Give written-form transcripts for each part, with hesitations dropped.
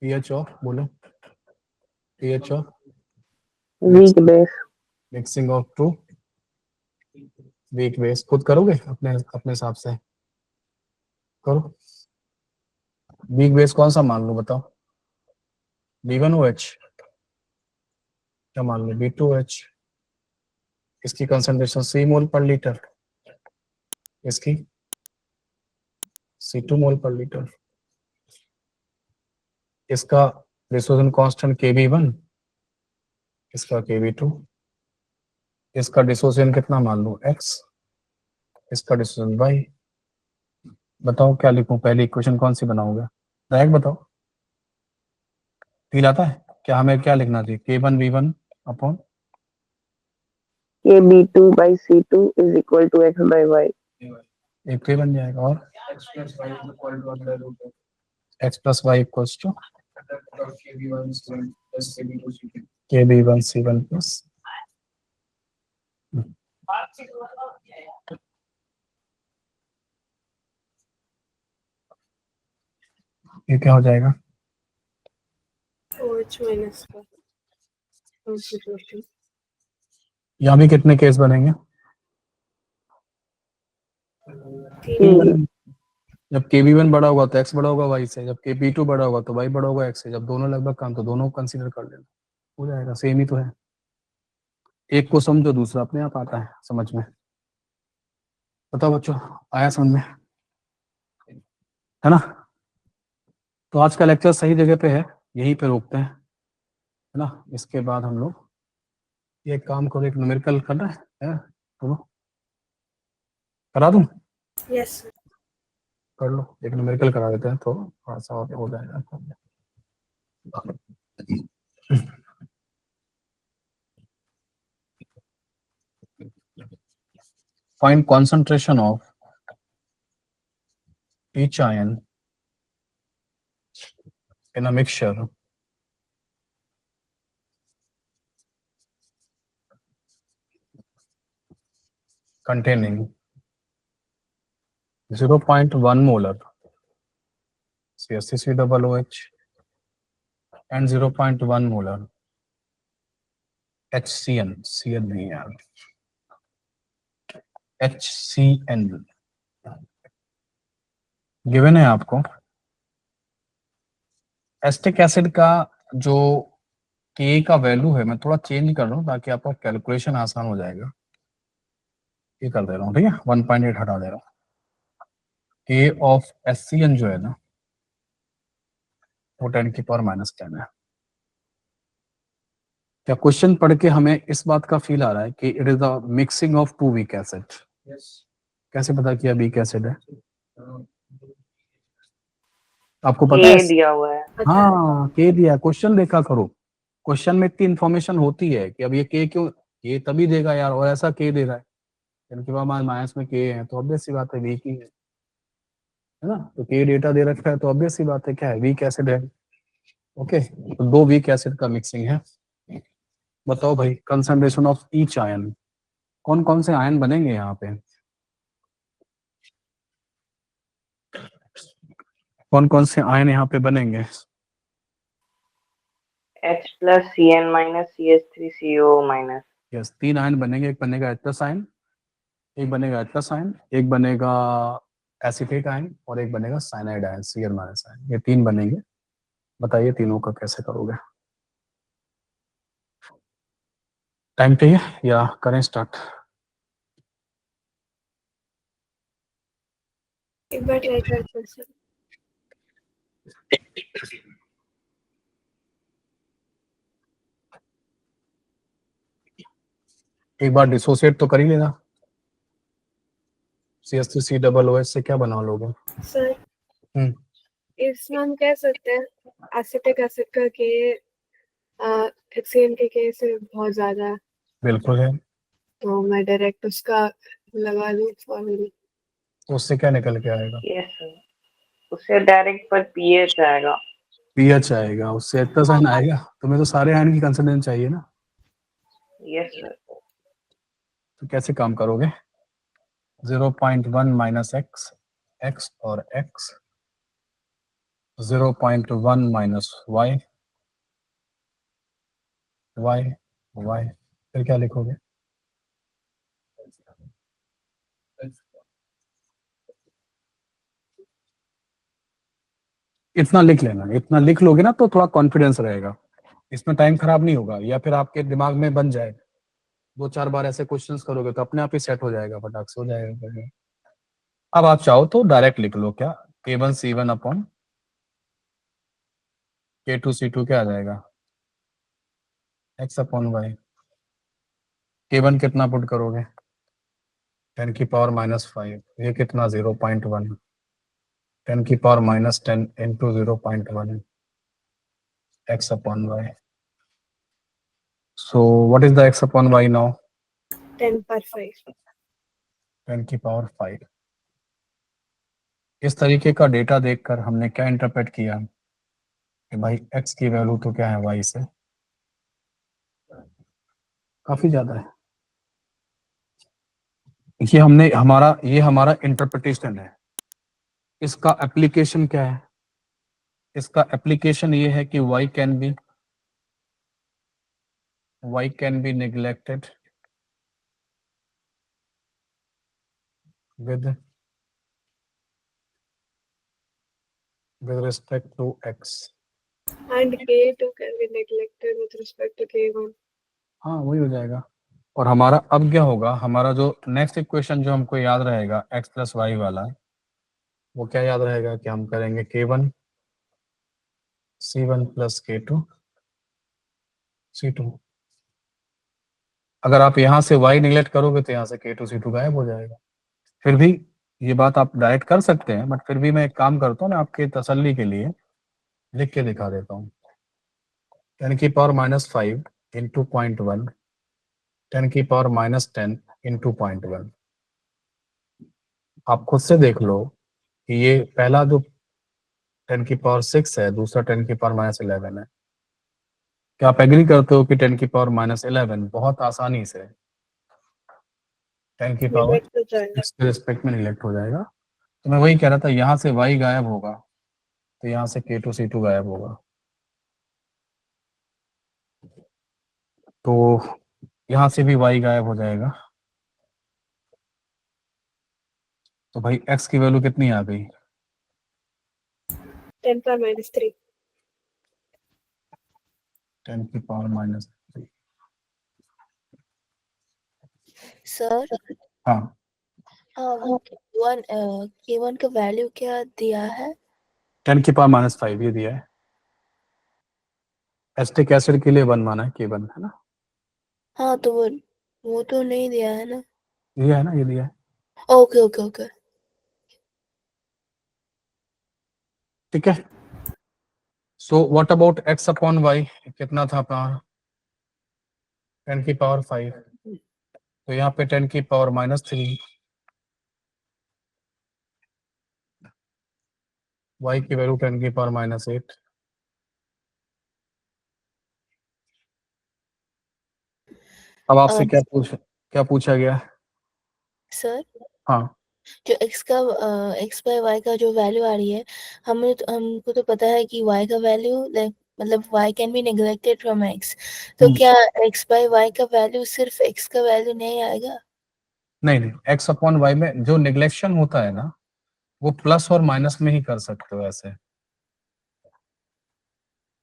PH of बोलो, pH of weak base. Mixing of two weak base. खुद करोगे अपने अपने हिसाब से करो। वीक बेस कौन सा मान लो बताओ? B1OH क्या मान लो? B2OH। इसकी कंसंट्रेशन C मोल पर लीटर, इसकी C2 मोल पर लीटर। इसका डिसोसिएशन कांस्टेंट Kb1, इसका Kb2। इसका डिसोसिएशन कितना मान लो? X, इसका डिसोसिएशन Y। बताओ क्या लिखूं? पहली इक्वेशन कौन सी बनाओगे? डायरेक्ट बताओ। फील आता है क्या? हमें क्या लिखना चाहिए? K1V1 upon Kb2/C2 is equal to X/Y। एक के बन जाएगा। और x plus y equals to Kb1C1 plus ये क्या हो जाएगा? OH माइनस का कंसंट्रेशन। यहाँ भी कितने केस बनेंगे? 3 बनेंगे। जब Kb1 बड़ा होगा तो x बड़ा होगा y से, जब Kb2 बड़ा होगा तो y बड़ा होगा x से। जब दोनों लगभग काम तो दोनों कंसीडर कर लेना, हो जाएगा। सेम ही तो है। एक को समझो, दूसरा अपने आप आता है समझ में। बताओ बच्चों, आया समझ में? है ना? तो आज का लेक्चर सही जगह पे है, यहीं पे रोकते हैं, है ना? इसके बाद हम लोग ये काम करो, एक न्यूमेरिकल करना है तो करा दूं? Yes sir. कर लो, एक न्यूमेरिकल करा देते हैं तो थोड़ा सा और हो जाएगा। Find concentration of each ion in a mixture containing 0.1 molar CH3COOH and 0.1 molar HCN, CN नहीं यार, HCN गिवन है आपको। एस्टिक एसिड का जो K का वैल्यू है, मैं थोड़ा चेंज कर रहा हूँ ताकि आपका कैलकुलेशन आसान हो जाएगा। ये कर दे रहा हूँ, ठीक है? 1.8 हटा दे रहा हूँ। K ऑफ HCN जो है ना, वो 10⁻⁻10 है। क्या क्वेश्चन पढ़ के हमें इस बात का फील आ रहा है कि it is the mixing of two weak acid? कैसे पता किया वीक एसिड है? आपको पता है? दिया हुआ है। हाँ, के दिया। क्वेश्चन देखा करो, क्वेश्चन में इतनी इन्फॉर्मेशन होती है कि अब ये के क्यों, ये तभी देगा यार, और ऐसा के दे रहा है इनके पास माइनस में के है तो ऑब्वियस सी बात है वीक ही है ना? तो के डेटा दे रखा है तो ऑब्वियस सी बात है क्या है? वीक एसिड है। ओके, तो दो वीक एसिड का मिक्सिंग है। बताओ भाई, कंसंट्रेशन ऑफ ईच आयन, कौन कौन से आयन बनेंगे यहाँ पे? कौन कौन से आयन यहाँ पे बनेंगे? H+Cn-CH3CO-। यस, 3 आयन बनेंगे। एक बनेगा H+ आयन, एक बनेगा H+ आयन, एक बनेगा एसिटेट आयन और एक बनेगा साइनाइड आयन, Cl- आयन। ये 3 बनेंगे। बताइए तीनों का कैसे करोगे? टाइम चाहिए या करें स्टार्ट? एक बार ट्राई करते हैं सर। एक बार डिसोसिएट तो कर ही लेना। CH3COOH से क्या बना लोगे? सर इसमें हम कह सकते हैं एसिटिक एसिड का के HCN के से बहुत ज्यादा है, बिल्कुल है। तो मैं डायरेक्ट उसका लगा लूँ फॉर्मूला। तो उससे क्या निकल के आएगा? यस सर, उससे डायरेक्ट पर पीएच आएगा। पीएच आएगा, उससे H+ आयन आएगा। तुम्हें तो सारे आयन की कंसंट्रेशन चाहिए ना। Yes sir. तो कैसे काम करोगे? 0.1 - x, x और x 0.1 minus y, y, y, फिर क्या लिखोगे? इतना लिख लेना, इतना लिख लोगे ना तो थोड़ा कॉन्फिडेंस रहेगा, इसमें टाइम खराब नहीं होगा, या फिर आपके दिमाग में बन जाए, 2-4 बार ऐसे क्वेश्चंस करोगे तो अपने आप ही सेट हो जाएगा, फटाक से हो जाएगा। अब आप चाहो तो डायरेक्ट लिख लो, क्या K1C1 अपॉन K2C2 क्या आ जाएगा? X upon Y. K1 कितना पुट करोगे? 10⁻⁻5, ये कितना 0.1, 10⁻10 into 0.1 x upon y. So what is the x upon y now? 10 पर 5. 10⁻5। इस तरीके का डेटा देखकर हमने क्या इंटरप्रेट किया कि भाई x की वैल्यू तो क्या है y से काफी ज्यादा है। ये हमारा इंटरप्रिटेशन है। इसका एप्लीकेशन क्या है? इसका एप्लीकेशन ये है कि y can be neglected with respect to x। And K2 can be neglected with respect to K1. हाँ वही हो जाएगा। और हमारा अब क्या होगा, हमारा जो नेक्स्ट इक्वेशन जो हमको याद रहेगा x प्लस वाई वाला, वो क्या याद रहेगा कि हम करेंगे K1C1 प्लस K2C2। अगर आप यहाँ से y निगलेक्ट करोगे तो यहाँ से K2C2 गायब हो जाएगा। फिर भी ये बात आप डायरेक्ट कर सकते हैं, बट फिर भी मैं एक काम करता हूँ, मैं आपके तसल्ली के लिए लिख के दिखा देता हूँ। 10⁻⁻5 इंटू 0.1, 10⁻10 इंटू 0.1। आप खुद से देख लो कि ये पहला जो 10⁻6 है, दूसरा 10⁻11 है। क्या आप एग्री करते हो कि 10⁻11 बहुत आसानी से 10⁻6 Neglect हो जाएगा. के रिस्पेक्ट में निगलेक्ट हो जाएगा? तो मैं वही कह रहा था, यहाँ से y गायब होगा तो यहाँ से K2C2 गायब होगा। तो यहाँ से भी y गायब हो जाएगा। तो भाई x की वैल्यू कितनी आ गई? 10 पर -3. 10⁻3। सर हाँ वो K1 का वैल्यू क्या दिया है? 10⁻5 ये दिया है। एसिटिक एसिड के लिए 1 माना है, K1 है ना? हाँ तो वो तो नहीं दिया है ना। ये है ना, ये दिया है। Okay okay okay. ठीक है। So what about x upon y, कितना था अपना? 10⁻5। तो यहाँ पे 10⁻3, y की वैल्यू 10⁻8। अब आपसे क्या पूछा गया? सर हाँ जो x बाय y का जो वैल्यू आ रही है, हमको तो पता है कि y का वैल्यू मतलब y can be neglected from x, तो क्या x बाय y का वैल्यू सिर्फ x का वैल्यू नहीं आएगा? नहीं, x अपॉन y में जो निगलेक्शन होता है ना, वो प्लस और माइनस में ही कर सकते हो।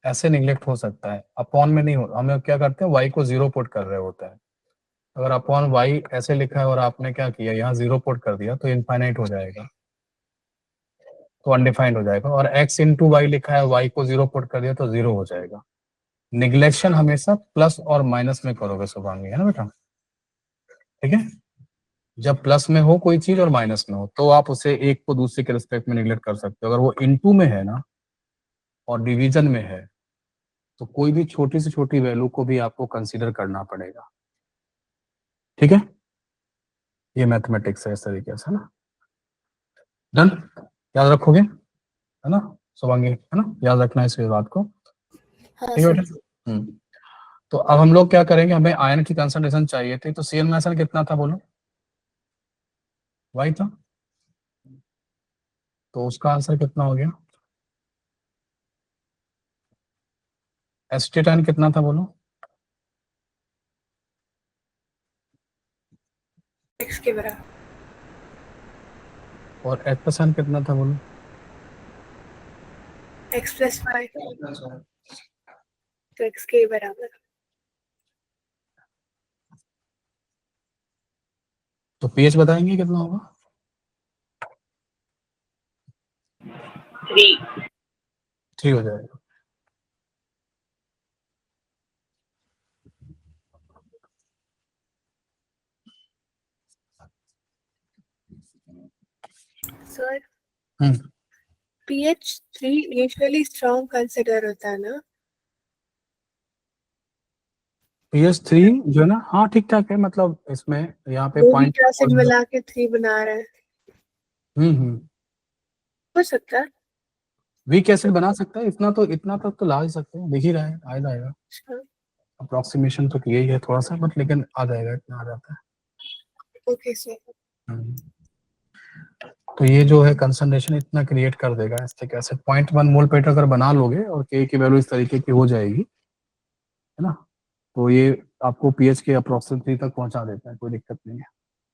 ऐसे निगलेक्ट हो सकता है, अपॉन में नहीं हो। हम क्या करते हैं, y को 0 पुट कर रहे होते हैं। अगर अपॉन y ऐसे लिखा है और आपने क्या किया, यहाँ 0 पुट कर दिया तो इनफाइनाइट हो जाएगा, तो अनडिफाइंड हो जाएगा। और x इंटू वाई लिखा है, y को 0 पुट कर दिया तो 0 हो जाएगा। निगलेक्शन हमेशा प्लस और माइनस में करोगे शुभांगी, है ना बेटा? ठीक है। जब प्लस में हो कोई चीज और माइनस में हो तो आप उसे एक को दूसरे के रिस्पेक्ट में निगलेक्ट कर सकते हो। अगर वो इनटू में है ना और डिवीजन में है तो कोई भी छोटी से छोटी वैल्यू को भी आपको कंसीडर करना पड़ेगा। ठीक है, ये मैथमेटिक्स है इस तरीके से, है ना? डन, याद रखोगे, है ना शुभांगी? है ना, याद रखना इस बात को। हाँ ठीक है सर। बेटा। तो अब हम लोग क्या करेंगे, हमें आयन की कंसंट्रेशन चाहिए थी, तो CN कितना था बोलो? y था, तो उसका आंसर कितना हो गया? एसिटेट आयन कितना था बोलो? x के बराबर, और H+ आयन कितना था बोलो? x प्लस y, तो x के बराबर। तो pH बताएंगे कितना होगा? 3. 3 हो जाएगा। सर हम्म pH 3 यूजुअली स्ट्रॉन्ग कंसिडर होता है ना? pH 3 जो है ना, हाँ ठीक ठाक है, मतलब इसमें यहाँ पे दो पॉइंट। वीक एसिड मिला के 3 बना रहे हैं, हो सकता है। वीक एसिड बना सकता है, इतना तक तो ला ही सकते हैं, देख ही रहे हैं, आ जाएगा। अच्छा, अप्रोक्सीमेशन तो किया ही है थोड़ा सा, बट लेकिन आ जाएगा, इतना आ जाता है। Okay sir. तो ये जो है कंसंट्रेशन इतना क्रिएट कर देगा एसिटिक एसिड, 0.1 मोल पेट अगर बना लोगे और के की वैल्यू इस तरीके की हो जाएगी, है ना, तो ये आपको पीएच के अप्रोक्सीमेटली तक पहुंचा देता है, कोई दिक्कत नहीं है।